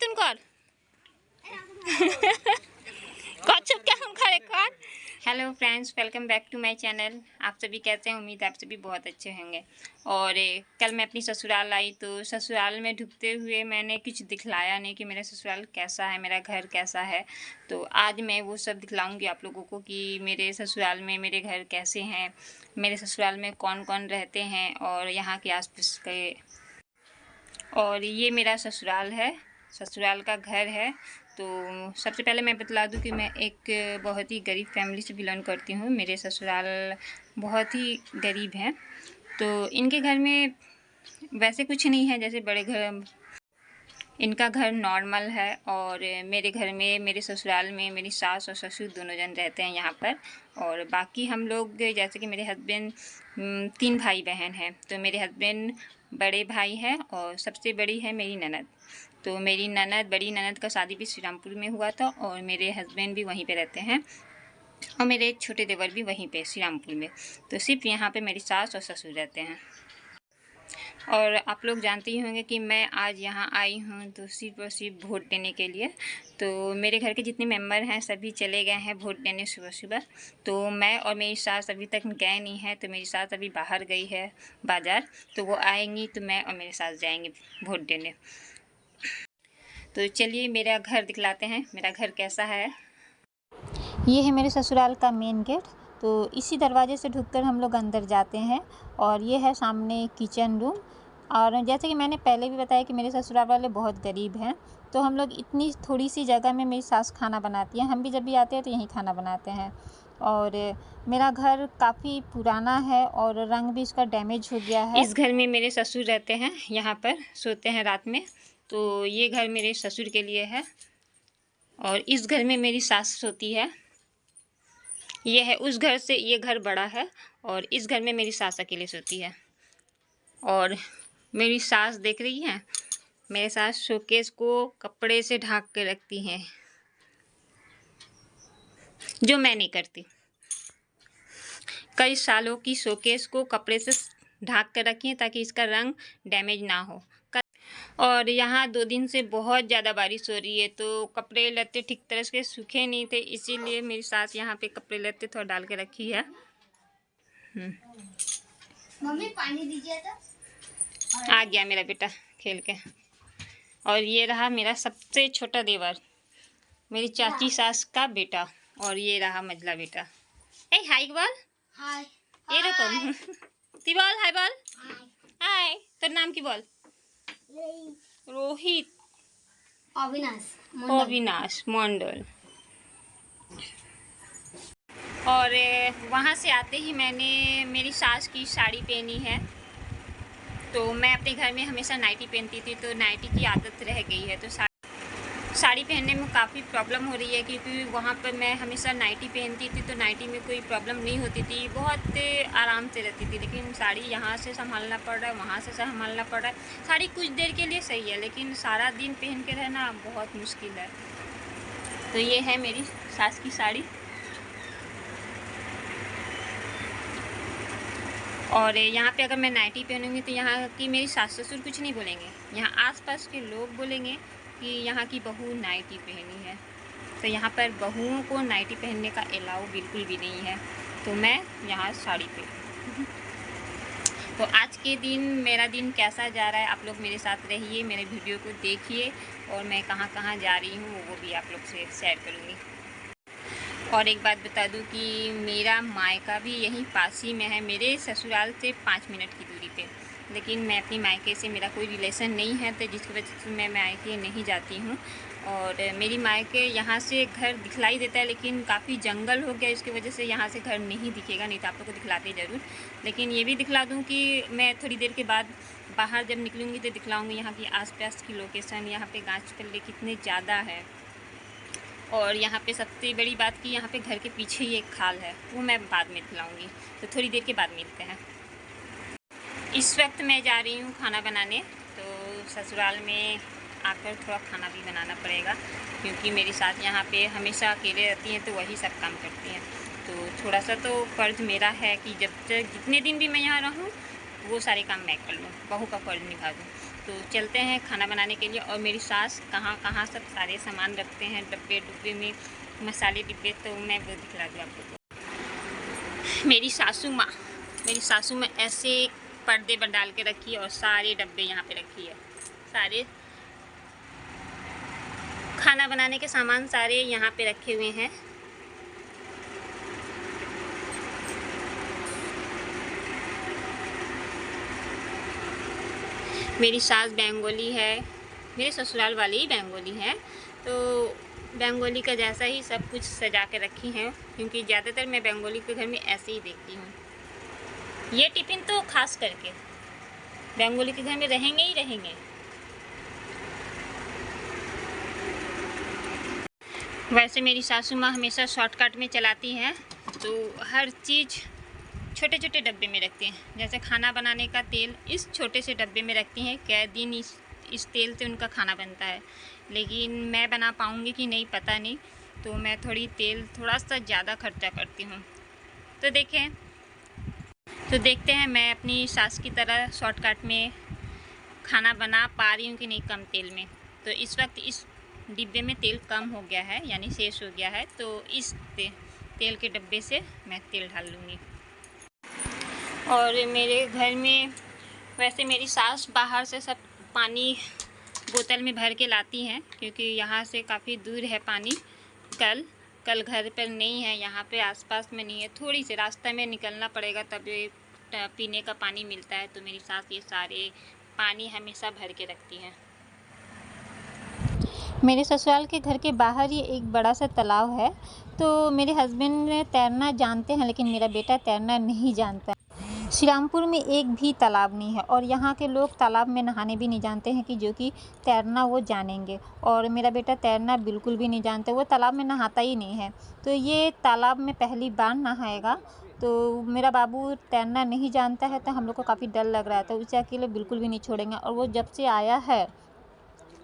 तुम कर चुप क्या हम खड़े कर। Hello friends, welcome back to my channel. आप सभी कैसे हैं? उम्मीद आप सभी बहुत अच्छे होंगे। और कल मैं अपनी ससुराल आई तो ससुराल में ढुकते हुए मैंने कुछ दिखलाया नहीं कि मेरा ससुराल कैसा है, मेरा घर कैसा है। तो आज मैं वो सब दिखलाऊंगी आप लोगों को कि मेरे ससुराल में मेरे घर कैसे हैं, मेरे ससुराल में कौन कौन रहते हैं और यहाँ के आसपास के। और ये मेरा ससुराल है, ससुराल का घर है। तो सबसे पहले मैं बतला दूं कि मैं एक बहुत ही गरीब फैमिली से बिलोंग करती हूँ। मेरे ससुराल बहुत ही गरीब हैं। तो इनके घर में वैसे कुछ नहीं है जैसे बड़े घर, इनका घर नॉर्मल है। और मेरे घर में, मेरे ससुराल में मेरी सास और ससुर दोनों जन रहते हैं यहाँ पर। और बाकी हम लोग, जैसे कि मेरे हस्बैंड 3 भाई बहन हैं। तो मेरे हस्बैंड बड़े भाई हैं और सबसे बड़ी है मेरी ननद। तो मेरी ननद, बड़ी ननद का शादी भी श्रीरामपुर में हुआ था और मेरे हस्बैंड भी वहीं पे रहते हैं और मेरे छोटे देवर भी वहीं पे श्रीरामपुर में। तो सिर्फ यहाँ पे मेरी सास और ससुर रहते हैं। और आप लोग जानते ही होंगे कि मैं आज यहाँ आई हूँ तो सिर्फ और सिर्फ वोट देने के लिए। तो मेरे घर के जितने मेंबर हैं सभी चले गए हैं वोट देने सुबह सुबह। तो मैं और मेरी सास अभी तक गए नहीं हैं। तो मेरी सास अभी बाहर गई है बाज़ार, तो वो आएंगी तो मैं और मेरी सास जाएंगे वोट देने। तो चलिए मेरा घर दिखलाते हैं, मेरा घर कैसा है। ये है मेरे ससुराल का मेन गेट। तो इसी दरवाजे से ढुककर हम लोग अंदर जाते हैं और ये है सामने किचन रूम। और जैसे कि मैंने पहले भी बताया कि मेरे ससुराल वाले बहुत गरीब हैं। तो हम लोग इतनी थोड़ी सी जगह में मेरी सास खाना बनाती है। हम भी जब भी आते हैं तो यहीं खाना बनाते हैं। और मेरा घर काफ़ी पुराना है और रंग भी इसका डैमेज हो गया है। इस घर में मेरे ससुर रहते हैं, यहाँ पर सोते हैं रात में। तो ये घर मेरे ससुर के लिए है। और इस घर में मेरी सास सोती है। ये है उस घर से, ये घर बड़ा है और इस घर में मेरी सास अकेले सोती है। और मेरी सास देख रही हैं, मेरे सास शोकेस को कपड़े से ढक के रखती हैं, जो मैं नहीं करती। कई सालों की शोकेस को कपड़े से ढक कर रखी है ताकि इसका रंग डैमेज ना हो। और यहाँ 2 दिन से बहुत ज़्यादा बारिश हो रही है तो कपड़े लत्ते ठीक तरह से सूखे नहीं थे, इसीलिए मेरी सास यहाँ पे कपड़े लत्ते थोड़ा डाल के रखी है। मम्मी पानी दीजिए तो। आ गया मेरा बेटा खेल के। और ये रहा मेरा सबसे छोटा देवर, मेरी चाची सास का बेटा। और ये रहा मझला बेटा। ए हाय बोल। हाय। ये रकम ती बोल हाय बोल। हाय। तो नाम की बोल। रोहित अविनाश मंडल। और वहाँ से आते ही मैंने मेरी सास की साड़ी पहनी है। तो मैं अपने घर में हमेशा नाइटी पहनती थी, तो नाइटी की आदत रह गई है। तो साड़ी पहनने में काफ़ी प्रॉब्लम हो रही है क्योंकि वहाँ पर मैं हमेशा नाइटी पहनती थी तो नाइटी में कोई प्रॉब्लम नहीं होती थी, बहुत आराम से रहती थी। लेकिन साड़ी यहाँ से संभालना पड़ रहा है, वहाँ से संभालना पड़ रहा है। साड़ी कुछ देर के लिए सही है लेकिन सारा दिन पहन के रहना बहुत मुश्किल है। तो ये है मेरी सास की साड़ी। और यहाँ पे अगर मैं नाइटी पहनूंगी तो यहाँ की मेरी सास ससुर कुछ नहीं बोलेंगे, यहाँ आसपास के लोग बोलेंगे कि यहाँ की बहू नाइटी पहनी है। तो यहाँ पर बहुओं को नाइटी पहनने का अलाउ बिल्कुल भी नहीं है। तो मैं यहाँ साड़ी पहनूँ। तो आज के दिन मेरा दिन कैसा जा रहा है, आप लोग मेरे साथ रहिए, मेरे वीडियो को देखिए। और मैं कहाँ कहाँ जा रही हूँ वो भी आप लोग से शेयर करूँगी। और एक बात बता दूं कि मेरा मायका भी यहीं पास ही में है, मेरे ससुराल से 5 मिनट की दूरी पे। लेकिन मैं अपनी मायके से, मेरा कोई रिलेशन नहीं है तो जिसकी वजह से मैं मायके नहीं जाती हूँ। और मेरी मायके यहाँ से घर दिखलाई देता है लेकिन काफ़ी जंगल हो गया, इसकी वजह से यहाँ से घर नहीं दिखेगा, नहीं तो आप लोग को दिखलाते ज़रूर। लेकिन ये भी दिखला दूँ कि मैं थोड़ी देर के बाद बाहर जब निकलूँगी तो दिखलाऊँगी यहाँ की आसपास की लोकेशन। यहाँ पे गाछ पल्ले कितने ज़्यादा है। और यहाँ पे सबसे बड़ी बात कि यहाँ पे घर के पीछे ही एक खाल है, वो मैं बाद में दिखलाऊँगी। तो थोड़ी देर के बाद मिलते हैं। इस वक्त मैं जा रही हूँ खाना बनाने। तो ससुराल में आकर थोड़ा खाना भी बनाना पड़ेगा क्योंकि मेरी साथ यहाँ पे हमेशा अकेले रहती हैं तो वही सब काम करती हैं। तो थोड़ा सा तो फ़र्ज़ मेरा है कि जब तक जितने दिन भी मैं यहाँ रहूँ वो सारे काम मैं कर लूँ, बहू का फ़र्ज़ निभा दूँ। तो चलते हैं खाना बनाने के लिए। और मेरी सास कहाँ कहाँ सब सारे सामान रखते हैं डब्बे में, मसाले डिब्बे, तो मैं वो दिखला दूँ आपको। मेरी सासू माँ ऐसे पर्दे पर डाल के रखी है और सारे डब्बे यहाँ पे रखी है। सारे खाना बनाने के सामान सारे यहाँ पे रखे हुए हैं। मेरी सास बंगाली है, मेरे ससुराल वाली ही बंगाली है, तो बंगाली का जैसा ही सब कुछ सजा के रखी हैं, क्योंकि ज़्यादातर मैं बंगाली के घर में ऐसे ही देखती हूँ। ये टिफ़िन तो खास करके बंगाली के घर में रहेंगे ही रहेंगे। वैसे मेरी सासू माँ हमेशा शॉर्टकट में चलाती हैं, तो हर चीज़ छोटे छोटे डब्बे में रखते हैं। जैसे खाना बनाने का तेल इस छोटे से डब्बे में रखती हैं। कै दिन इस तेल से उनका खाना बनता है, लेकिन मैं बना पाऊँगी कि नहीं पता नहीं, तो मैं थोड़ा सा ज़्यादा खर्चा करती हूँ। तो देखते हैं मैं अपनी सास की तरह शॉर्टकट में खाना बना पा रही हूँ कि नहीं कम तेल में। तो इस वक्त इस डिब्बे में तेल कम हो गया है, यानी शेष हो गया है, तो इस तेल के डब्बे से मैं तेल डाल लूँगी। और मेरे घर में वैसे मेरी सास बाहर से सब पानी बोतल में भर के लाती हैं, क्योंकि यहाँ से काफ़ी दूर है पानी। कल घर पर नहीं है, यहाँ पे आसपास में नहीं है, थोड़ी सी रास्ते में निकलना पड़ेगा तब ये पीने का पानी मिलता है। तो मेरी सास ये सारे पानी हमेशा भर के रखती हैं। मेरे ससुराल के घर के बाहर ही एक बड़ा सा तालाब है, तो मेरे हस्बैंड तैरना जानते हैं, लेकिन मेरा बेटा तैरना नहीं जानता। श्रीरामपुर में एक भी तालाब नहीं है, और यहाँ के लोग तालाब में नहाने भी नहीं जानते हैं कि जो कि तैरना वो जानेंगे। और मेरा बेटा तैरना बिल्कुल भी नहीं जानता, वो तालाब में नहाता ही नहीं है। तो ये तालाब में पहली बार नहाएगा। तो मेरा बाबू तैरना नहीं जानता है, तो हम लोग को काफ़ी डर लग रहा है, तो उसे अकेले बिल्कुल भी नहीं छोड़ेंगे। और वो जब से आया है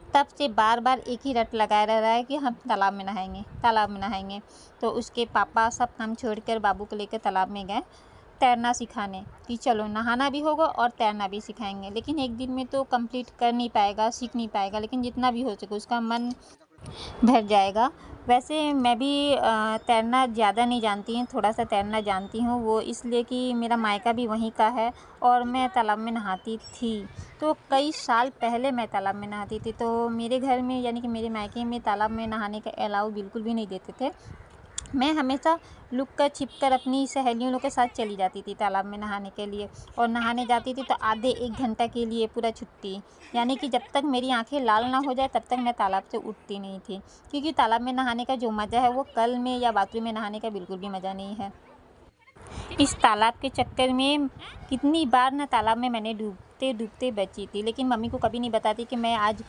तब से बार एक ही रट लगाया रह रहा है कि हम तालाब में नहाएंगे। तो उसके पापा सब काम छोड़कर बाबू को लेकर तालाब में गए तैरना सिखाने, कि चलो नहाना भी होगा और तैरना भी सिखाएंगे। लेकिन एक दिन में तो कंप्लीट कर नहीं पाएगा, सीख नहीं पाएगा, लेकिन जितना भी हो सके उसका मन भर जाएगा। वैसे मैं भी तैरना ज़्यादा नहीं जानती हूँ, थोड़ा सा तैरना जानती हूँ, वो इसलिए कि मेरा मायका भी वहीं का है और मैं तालाब में नहाती थी। तो कई साल पहले मैं तालाब में नहाती थी, तो मेरे घर में यानी कि मेरे मायके में तालाब में नहाने का अलाउ बिल्कुल भी नहीं देते थे। मैं हमेशा लुक कर छिप कर अपनी सहेलियों लोग के साथ चली जाती थी तालाब में नहाने के लिए। और नहाने जाती थी तो आधे 1 घंटा के लिए पूरा छुट्टी, यानी कि जब तक मेरी आंखें लाल ना हो जाए तब तक मैं तालाब से उठती नहीं थी, क्योंकि तालाब में नहाने का जो मज़ा है वो कल में या बाथरूम में नहाने का बिल्कुल भी मज़ा नहीं है। इस तालाब के चक्कर में कितनी बार ना तालाब में मैंने डूबते बची थी, लेकिन मम्मी को कभी नहीं बताती कि मैं आज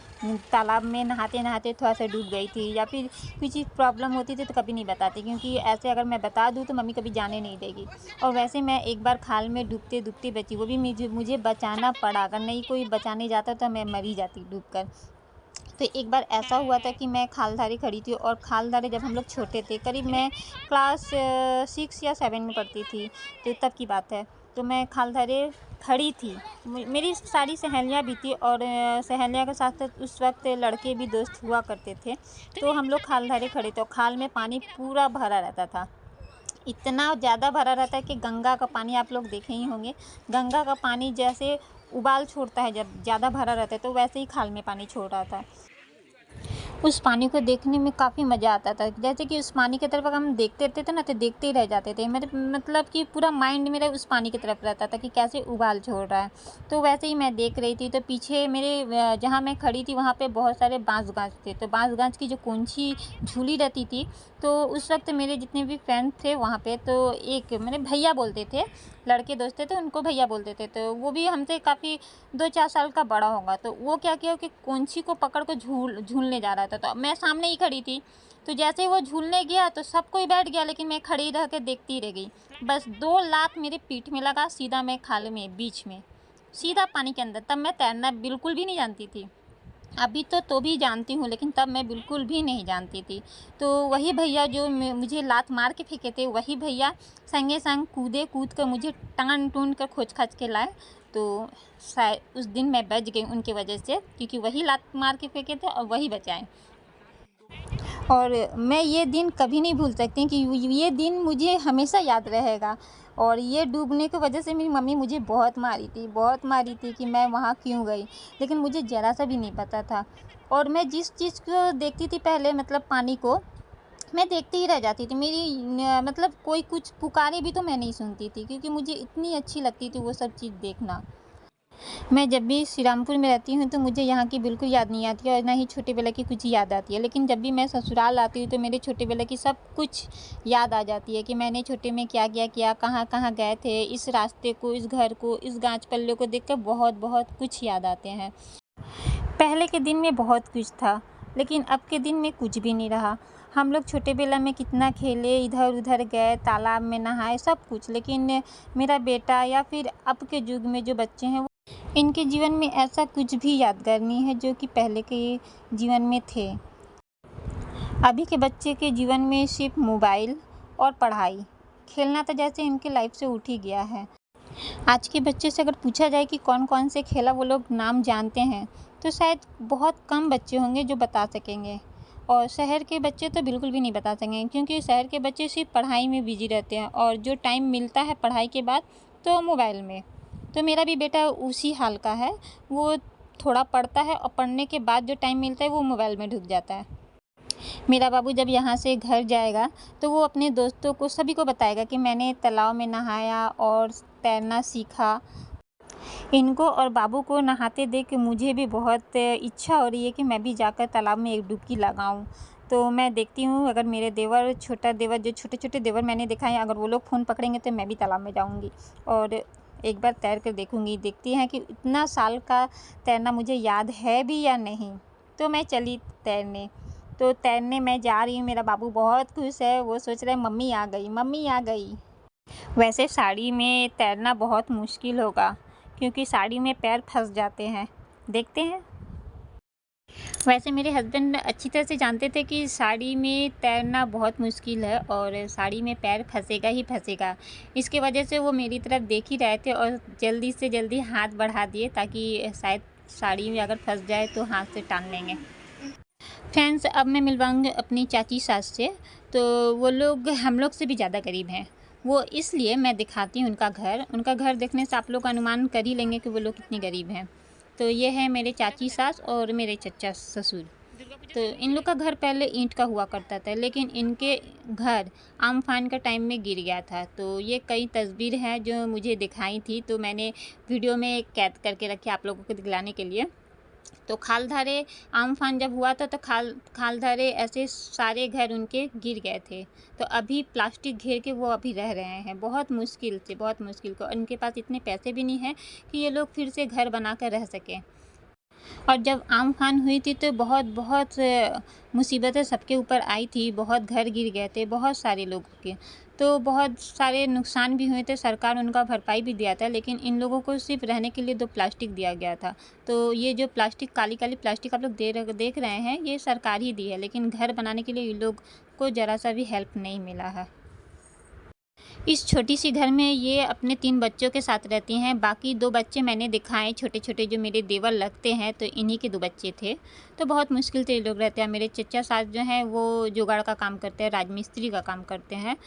तालाब में नहाते नहाते थोड़ा सा डूब गई थी, या फिर कुछ प्रॉब्लम होती थी तो कभी नहीं बताती, क्योंकि ऐसे अगर मैं बता दूँ तो मम्मी कभी जाने नहीं देगी। और वैसे मैं एक बार खाल में डूबते बची, वो भी मुझे बचाना पड़ा, अगर नहीं कोई बचाने जाता तो मैं मर ही जाती डूब कर। तो एक बार ऐसा हुआ था कि मैं खालधारी खड़ी थी, और खालधारी जब हम लोग छोटे थे, करीब मैं क्लास 6 या 7 में पढ़ती थी, तो तब की बात है। तो मैं खालधारे खड़ी थी, मेरी सारी सहेलियाँ भी थी, और सहेलियाँ के साथ उस वक्त लड़के भी दोस्त हुआ करते थे। तो हम लोग खालधारे खड़े थे, और खाल में पानी पूरा भरा रहता था, इतना ज़्यादा भरा रहता है कि गंगा का पानी आप लोग देखे ही होंगे। गंगा का पानी जैसे उबाल छोड़ता है जब ज़्यादा भरा रहता है, तो वैसे ही खाल में पानी छोड़ रहा था। उस पानी को देखने में काफ़ी मज़ा आता था, जैसे कि उस पानी की तरफ अगर हम देखते थे ना तो देखते ही रह जाते थे। मेरे मतलब कि पूरा माइंड मेरा उस पानी की तरफ रहता था कि कैसे उबाल छोड़ रहा है। तो वैसे ही मैं देख रही थी, तो पीछे मेरे जहाँ मैं खड़ी थी वहाँ पे बहुत सारे बांस गाछ थे। तो बांस गाछ की जो कौंची झूली रहती थी, तो उस वक्त मेरे जितने भी फ्रेंड थे वहाँ पे, तो एक मेरे भैया बोलते थे, लड़के दोस्त थे तो उनको भैया बोलते थे, तो वो भी हमसे काफ़ी 2-4 साल का बड़ा होगा। तो वो क्या किया कि कौंची को पकड़ कर झूलने जा रहा था, तो मैं सामने ही खड़ी थी। तो जैसे ही वो झूलने गया तो सब कोई बैठ गया, लेकिन मैं खड़ी रह के देखती रह गई। बस 2 लात मेरे पीठ में लगा, सीधा मैं खाल में बीच में सीधा पानी के अंदर। तब मैं तैरना बिल्कुल भी नहीं जानती थी, अभी तो भी जानती हूँ, लेकिन तब मैं बिल्कुल भी नहीं जानती थी। तो वही भैया जो मुझे लात मार के फेंके थे, वही भैया संगे संग कूद कर मुझे टांग टूंड कर खोज खाच के लाए। तो शायद उस दिन मैं बच गई उनकी वजह से, क्योंकि वही लात मार के फेंके थे और वही बचाए। और मैं ये दिन कभी नहीं भूल सकती कि ये दिन मुझे हमेशा याद रहेगा। और ये डूबने की वजह से मेरी मम्मी मुझे बहुत मारी थी कि मैं वहाँ क्यों गई, लेकिन मुझे ज़रा सा भी नहीं पता था। और मैं जिस चीज़ को देखती थी पहले, मतलब पानी को, मैं देखती ही रह जाती थी। मतलब कोई कुछ पुकारे भी तो मैं नहीं सुनती थी, क्योंकि मुझे इतनी अच्छी लगती थी वो सब चीज़ देखना। मैं जब भी श्री रामपुर में रहती हूँ तो मुझे यहाँ की बिल्कुल याद नहीं आती है, और ना ही छोटे बेला की कुछ याद आती है। लेकिन जब भी मैं ससुराल आती हूँ तो मेरे छोटे बेला की सब कुछ याद आ जाती है कि मैंने छोटे में क्या क्या किया, कहाँ कहाँ गए थे, इस रास्ते को, इस घर को, इस गाछ पल्ले को देखकर बहुत बहुत कुछ याद आते हैं। पहले के दिन में बहुत कुछ था, लेकिन अब के दिन में कुछ भी नहीं रहा। हम लोग छोटे बेला में कितना खेले, इधर उधर गए, तालाब में नहाए, सब कुछ। लेकिन मेरा बेटा या फिर अब के युग में जो बच्चे हैं, इनके जीवन में ऐसा कुछ भी यादगार नहीं है जो कि पहले के जीवन में थे। अभी के बच्चे के जीवन में सिर्फ मोबाइल और पढ़ाई, खेलना तो जैसे इनके लाइफ से उठ ही गया है। आज के बच्चे से अगर पूछा जाए कि कौन कौन से खेला वो लोग नाम जानते हैं, तो शायद बहुत कम बच्चे होंगे जो बता सकेंगे। और शहर के बच्चे तो बिल्कुल भी नहीं बता सकेंगे, क्योंकि शहर के बच्चे सिर्फ पढ़ाई में बिजी रहते हैं, और जो टाइम मिलता है पढ़ाई के बाद तो मोबाइल में। तो मेरा भी बेटा उसी हाल का है। वो थोड़ा पढ़ता है और पढ़ने के बाद जो टाइम मिलता है वो मोबाइल में ढुक जाता है। मेरा बाबू जब यहाँ से घर जाएगा तो वो अपने दोस्तों को, सभी को बताएगा कि मैंने तालाब में नहाया और तैरना सीखा। इनको और बाबू को नहाते देख के मुझे भी बहुत इच्छा हो रही है कि मैं भी जाकर तालाब में एक डुबकी लगाऊं। तो मैं देखती हूँ, अगर मेरे देवर, छोटा देवर, जो छोटे छोटे देवर मैंने देखा है, अगर वो लोग फ़ोन पकड़ेंगे तो मैं भी तालाब में जाऊँगी और एक बार तैर कर देखूँगी। देखती हैं कि इतना साल का तैरना मुझे याद है भी या नहीं। तो मैं चली तैरने। तो तैरने मैं जा रही हूँ, मेरा बाबू बहुत खुश है, वो सोच रहा है मम्मी आ गई, मम्मी आ गई। वैसे साड़ी में तैरना बहुत मुश्किल होगा, क्योंकि साड़ी में पैर फंस जाते हैं। देखते हैं। वैसे मेरे हस्बैंड अच्छी तरह से जानते थे कि साड़ी में तैरना बहुत मुश्किल है और साड़ी में पैर फंसेगा ही फंसेगा। इसकी वजह से वो मेरी तरफ देख ही रहे थे और जल्दी से जल्दी हाथ बढ़ा दिए, ताकि शायद साड़ी में अगर फंस जाए तो हाथ से टान लेंगे। फ्रेंड्स, अब मैं मिलवाऊँगी अपनी चाची सास से। तो वो लोग हम लोग से भी ज़्यादा करीब हैं। वो इसलिए मैं दिखाती हूँ उनका घर देखने से आप लोग अनुमान कर ही लेंगे कि वो लोग कितनी गरीब हैं। तो ये है मेरे चाची सास और मेरे चचा ससुर। तो इन लोग का घर पहले ईंट का हुआ करता था, लेकिन इनके घर आमफान का टाइम में गिर गया था। तो ये कई तस्वीर हैं जो मुझे दिखाई थी, तो मैंने वीडियो में कैद करके रखी आप लोगों को दिखलाने के लिए। तो खालधारे आमफान जब हुआ था तो खालधारे ऐसे सारे घर उनके गिर गए थे। तो अभी प्लास्टिक घेर के वो अभी रह रहे हैं, बहुत मुश्किल से, बहुत मुश्किल को। उनके पास इतने पैसे भी नहीं हैं कि ये लोग फिर से घर बना कर रह सकें। और जब आमफान हुई थी तो बहुत बहुत मुसीबतें सबके ऊपर आई थी, बहुत घर गिर गए थे, बहुत सारे लोगों के। तो बहुत सारे नुकसान भी हुए थे, सरकार उनका भरपाई भी दिया था, लेकिन इन लोगों को सिर्फ रहने के लिए 2 प्लास्टिक दिया गया था। तो ये जो प्लास्टिक, काली काली प्लास्टिक आप लोग देख रहे हैं, ये सरकार ही दी है, लेकिन घर बनाने के लिए इन लोग को ज़रा सा भी हेल्प नहीं मिला है। इस छोटी सी घर में ये अपने 3 बच्चों के साथ रहती हैं। बाकी 2 बच्चे मैंने दिखाए छोटे छोटे, जो मेरे देवर लगते हैं, तो इन्हीं के 2 बच्चे थे। तो बहुत मुश्किल से ये लोग रहते हैं। मेरे चचा सास जो हैं वो जुगाड़ का काम करते हैं, राजमिस्त्री का काम करते हैं।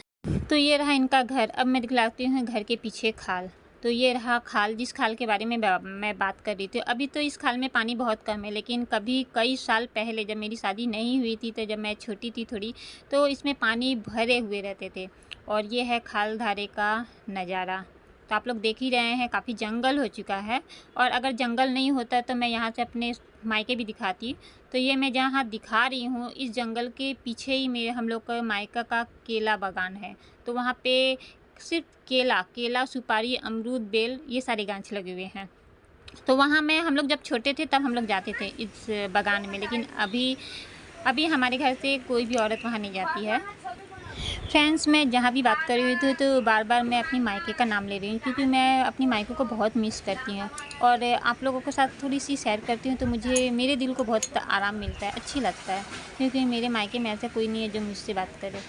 तो ये रहा इनका घर। अब मैं दिखलाती हूँ घर के पीछे खाल। तो ये रहा खाल, जिस खाल के बारे में मैं बात कर रही थी। अभी तो इस खाल में पानी बहुत कम है, लेकिन कभी कई साल पहले जब मेरी शादी नहीं हुई थी, तो जब मैं छोटी थी थोड़ी, तो इसमें पानी भरे हुए रहते थे। और ये है खाल धारे का नज़ारा। तो आप लोग देख ही रहे हैं, काफ़ी जंगल हो चुका है। और अगर जंगल नहीं होता तो मैं यहाँ से अपने मायके भी दिखाती। तो ये मैं जहाँ दिखा रही हूँ, इस जंगल के पीछे ही मेरे हम लोग का मायका का केला बागान है। तो वहाँ पे सिर्फ केला, सुपारी, अमरूद, बेल, ये सारे गाछ लगे हुए हैं। तो वहाँ में हम लोग जब छोटे थे तब हम लोग जाते थे इस बागान में, लेकिन अभी हमारे घर से कोई भी औरत वहाँ नहीं जाती है। फ्रेंड्स, मैं जहाँ भी बात कर रही थी तो बार बार मैं अपनी मायके का नाम ले रही हूँ, क्योंकि मैं अपनी मायके को बहुत मिस करती हूँ। और आप लोगों के साथ थोड़ी सी शेयर करती हूँ तो मेरे दिल को बहुत आराम मिलता है, अच्छी लगता है, क्योंकि मेरे मायके में ऐसा कोई नहीं है जो मुझसे बात करे।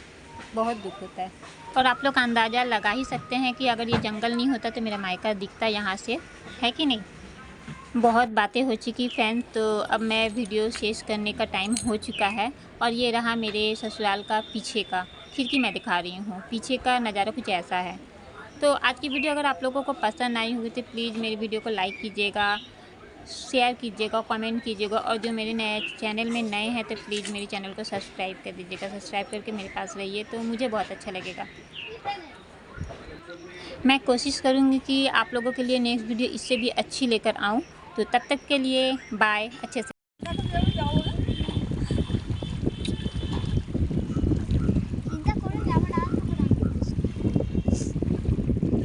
बहुत दुख होता है। और आप लोग अंदाज़ा लगा ही सकते हैं कि अगर ये जंगल नहीं होता तो मेरा मायका दिखता यहाँ से, है कि नहीं। बहुत बातें हो चुकी फ्रेंड्स, तो अब मैं वीडियो शेष करने का टाइम हो चुका है। और ये रहा मेरे ससुराल का पीछे का खिड़की, मैं दिखा रही हूँ। पीछे का नज़ारा कुछ ऐसा है। तो आज की वीडियो अगर आप लोगों को पसंद आई होगी तो प्लीज़ मेरी वीडियो को लाइक कीजिएगा, शेयर कीजिएगा, कमेंट कीजिएगा। और जो मेरे नए चैनल में नए हैं तो प्लीज़ मेरे चैनल को सब्सक्राइब कर दीजिएगा। सब्सक्राइब करके मेरे पास रहिए तो मुझे बहुत अच्छा लगेगा। मैं कोशिश करूँगी कि आप लोगों के लिए नेक्स्ट वीडियो इससे भी अच्छी लेकर आऊँ। तो तब तक के लिए बाय, अच्छे से।